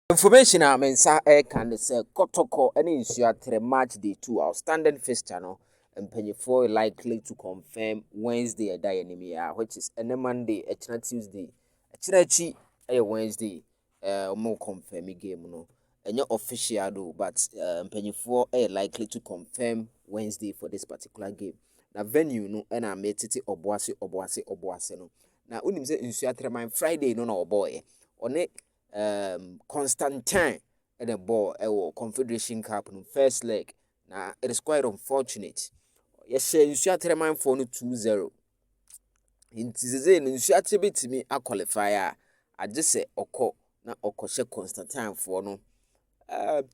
Information a mensa can say Kotoko any Nsoatreman match day 2 outstanding fixture no mpanyefo likely to confirm Wednesday a day enemy which is any Monday a Tuesday a chi Wednesday more confirm game no any official though but mpanyefo likely to confirm Wednesday for this particular game na venue no na metete oboase no na unim say Nsoatreman Friday no na oboy one Constantine at the ball Confederation Cup no first leg. Now it is quite unfortunate. Yes, you should tell my phone 2-0. In season, you should attribute me a qualifier. I just say Oko na Oko she Constantine for no.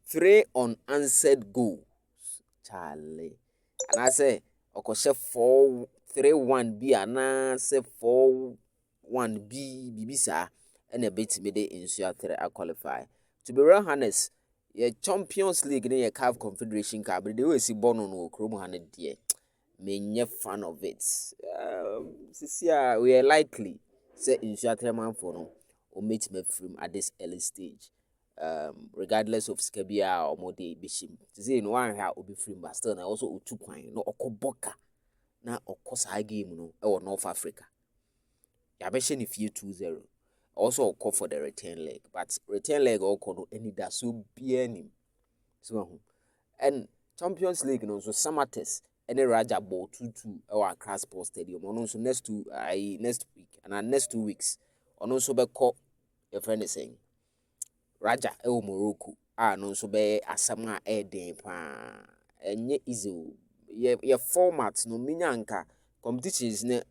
3 unanswered goals. Charlie. And I say Oko she 4-3-1 B and I say 4-1 B Bibisa. And a bit me de Nsoatreman a qualify. To be real honest, your Champions League and your CAF Confederation Cup, but they will see Bono no Chrome 100 dear. Me fan of it. We are likely say Nsoatreman for no or meet me from at this early stage. Regardless of Skabia or Mode Bishim. To say no one here will be free, but still I also two coin no Okoboka na Okosa game no or North Africa. Yabeshe if you 2-0. Also call for the return leg, but return leg all call any that so be any. So and Champions League no so Samates any Raja ball 2-2 or Accra Sports Stadium on also next week and next 2 weeks on also be call your friend is saying Raja Morocco no so be asama den pa enye easy ye format no minyanka competitions ne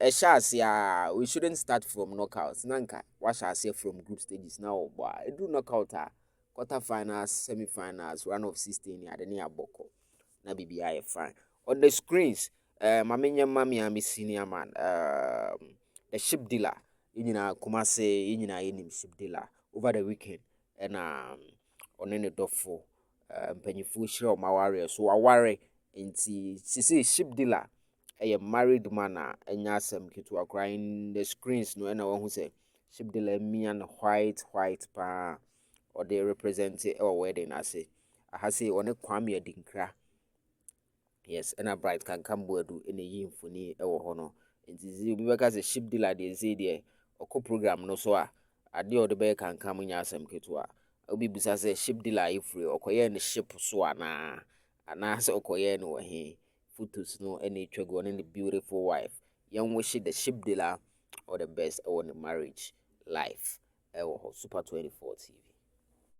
we shouldn't start from knockouts nanka what shall say from group stages now boy do knockout quarter finals semi-finals round of 16 ya de aboko na BBI fine on the screens mami senior man the ship dealer yina Kumase yina yenim ship dealer over the weekend and on any dofo mpanyifo shire ma warriors so aware nti sisi ship dealer a married man enya asem ketu akra in the screens no na won say ship dealer me and white pa or they represent our wedding ase aha say one kwame adinkra yes and a bright can come bodu in a yimfoni e wo ho no nti zi obi beka say ship dealer dey say there oko program no so a ade o de be kan kam nya asem ketu a obi busa say ship dealer ifre okoye ne ship so ana say okoye no he photos no any twego and the beautiful wife young wish the ship dealer or the best or the marriage life Super 24 TV.